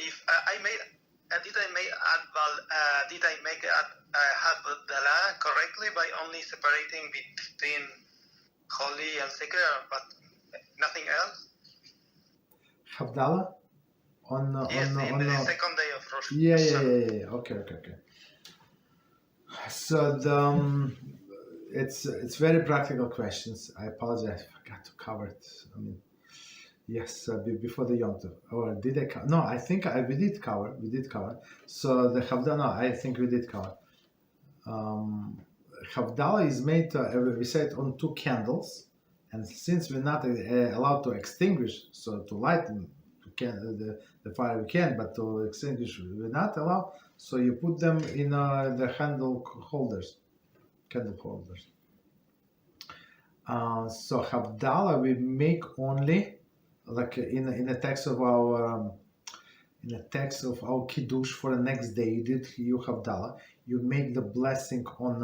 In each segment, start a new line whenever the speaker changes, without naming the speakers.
if I made, did I make Havdalah correctly by only separating between holy and sacred, but nothing else?
Havdalah on
the second day of Rosh.
Yeah. Okay. So it's very practical questions. I apologize, I forgot to cover it. I mean, yes, before the Yom Tov. Or did I cover? No, I think we did cover. So the Havdalah, I think we did cover. Havdalah is made, we said, on 2 candles, and since we're not allowed to extinguish, so to light them, the fire we can, but to extinguish we're not allowed. So you put them in the candle holders. So Havdalah we make only like in the text of our kiddush for the next day. You Havdalah. You make the blessing on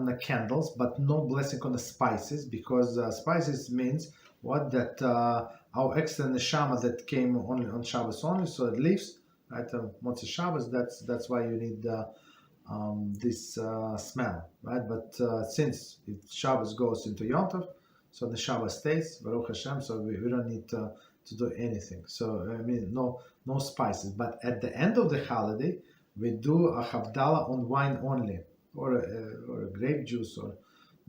the candles, but no blessing on the spices, because spices means what, that our extra neshama that came only on Shabbos only, so it leaves right Motzei Shabbos. That's why you need this smell, right? But since Shabbos goes into Yom Tov, so the Shabbos stays, Baruch HaShem, so we don't need to do anything. So I mean, no spices. But at the end of the holiday, we do a Havdalah on wine only, or a grape juice, or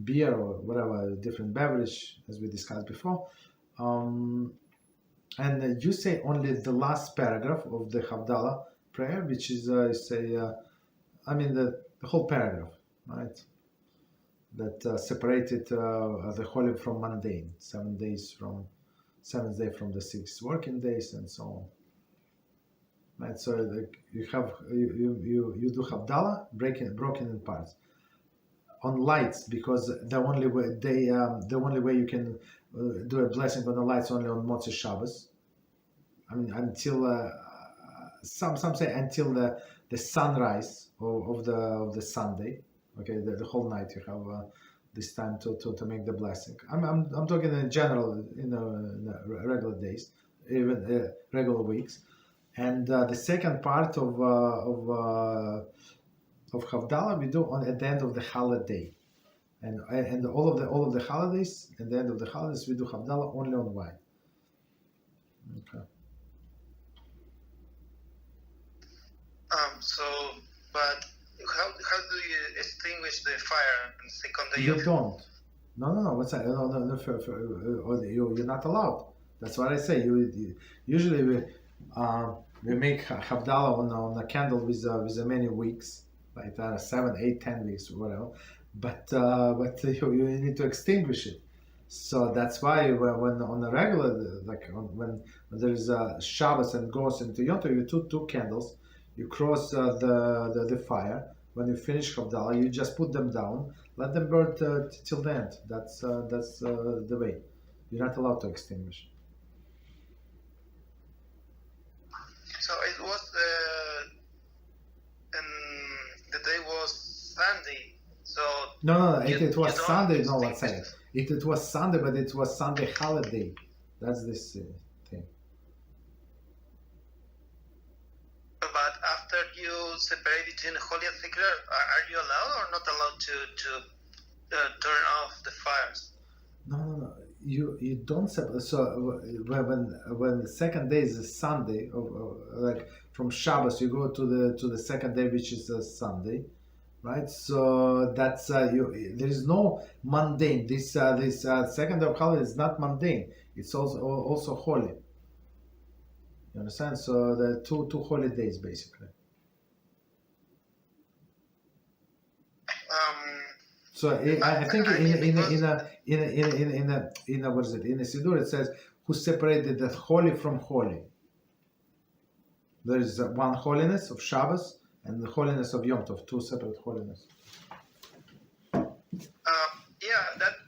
beer, or whatever different beverage, as we discussed before. And you say only the last paragraph of the Havdalah prayer, which is the whole paragraph, right? That separated the holy from mundane, 7 days from 7th day from the 6 working days, and so on. Right, so you do Havdalah broken in parts on lights, because the only way you can do a blessing on the lights only on Motzei Shabbos. I mean, until some say until the sunrise of the Sunday. Okay, the whole night you have this time to make the blessing. I'm talking in general, in regular days, even regular weeks. And the second part of Havdalah we do at the end of the holiday, and all of the holidays. At the end of the holidays we do Havdalah only on wine. Okay.
But how do you extinguish the fire on the second day?
You don't. No. What's that? No. You're not allowed. That's what I say. Usually we make Havdalah on a candle with many weeks, like 7, 8, 10 weeks, or whatever. But you need to extinguish it. So that's why when on a regular, when there is a Shabbos and goes into Yom Tov, you two candles, you cross the fire. When you finish Havdalah, you just put them down, let them burn till the end. That's the way. You're not allowed to extinguish.
So it was, and the day was Sunday. So
No. It was Sunday. No, one second. It was Sunday, but it was Sunday holiday. That's this thing.
But after you separate between holy and sacred, are you allowed or not allowed to turn off the fires?
No. You don't separate. So when the second day is a Sunday, like from Shabbos, you go to the second day, which is a Sunday, right? So that's there is no mundane. This second day of holiday is not mundane. It's also holy. You understand? So the two holy days basically. So I think in what is it? In the Shiur it says, "Who separated the holy from holy." There is one holiness of Shabbos and the holiness of Yom Tov, 2 separate holiness.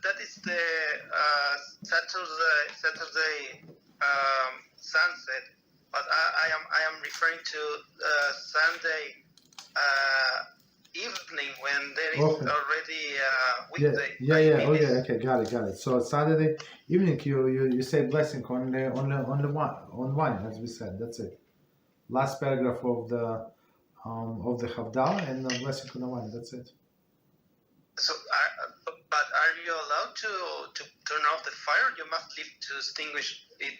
That is the Saturday sunset, but I am referring to Sunday evening when there is already weekday.
Okay, got it. So Saturday evening you say blessing only on wine, as we said. That's it. last paragraph of the Havdalah and the blessing on the wine. That's it.
So, but are you allowed to turn off the fire? You must leave to extinguish it.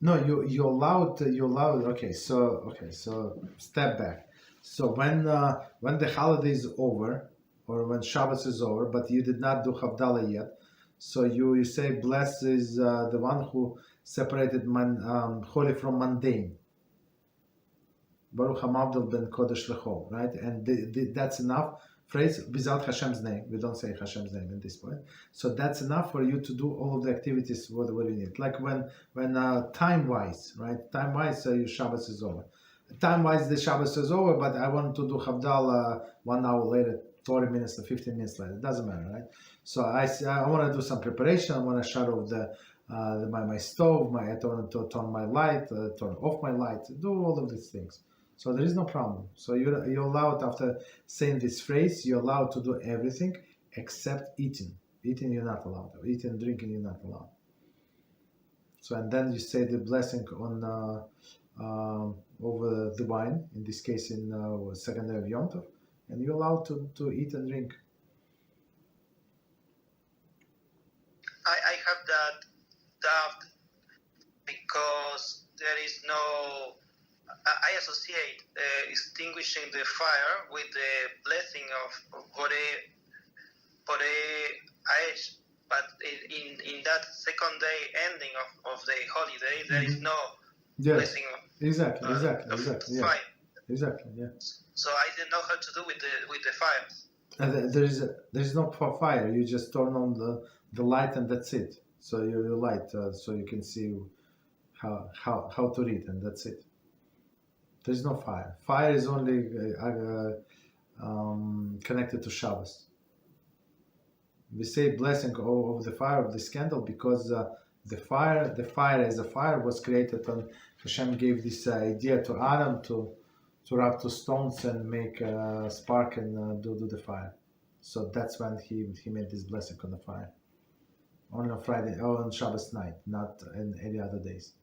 No, you allowed. Okay, so step back. So when the holiday is over, or when Shabbos is over, but you did not do Havdalah yet, so you say blessed is the one who separated holy from mundane. Baruch Hamavdal ben Kodesh Lecho, right? And that's enough phrase without Hashem's name. We don't say Hashem's name at this point. So that's enough for you to do all of the activities what you need. Like when time-wise, right? Time-wise, your Shabbos is over. Time-wise, the Shabbos is over, but I want to do Havdalah 1 hour later, 40 minutes or 15 minutes later. It doesn't matter, right? So I want to do some preparation. I want to shut off my stove. I want to turn my light, turn off my light, do all of these things. So there is no problem. So you're allowed, after saying this phrase, you're allowed to do everything except eating. Eating you're not allowed. Eating and drinking you're not allowed. So and then you say the blessing on over the wine, in this case in second day of Yom Tov, and you're allowed to eat and drink.
I have that doubt because there is no. I associate extinguishing the fire with the blessing of Bore Aish, but in that second day ending of the holiday, there is no blessing of
Exactly, yeah.
fire.
Exactly, yeah.
So I didn't know how to do with the fire.
And there is no fire. You just turn on the light and that's it. So you light so you can see how to read, and that's it. There's no fire. Fire is only connected to Shabbos. We say blessing over the fire of this candle because the fire as a fire was created, and Hashem gave this idea to Adam to rub 2 stones and make a spark and do the fire. So that's when he made this blessing on the fire. Only on Friday or on Shabbos night, not in any other days.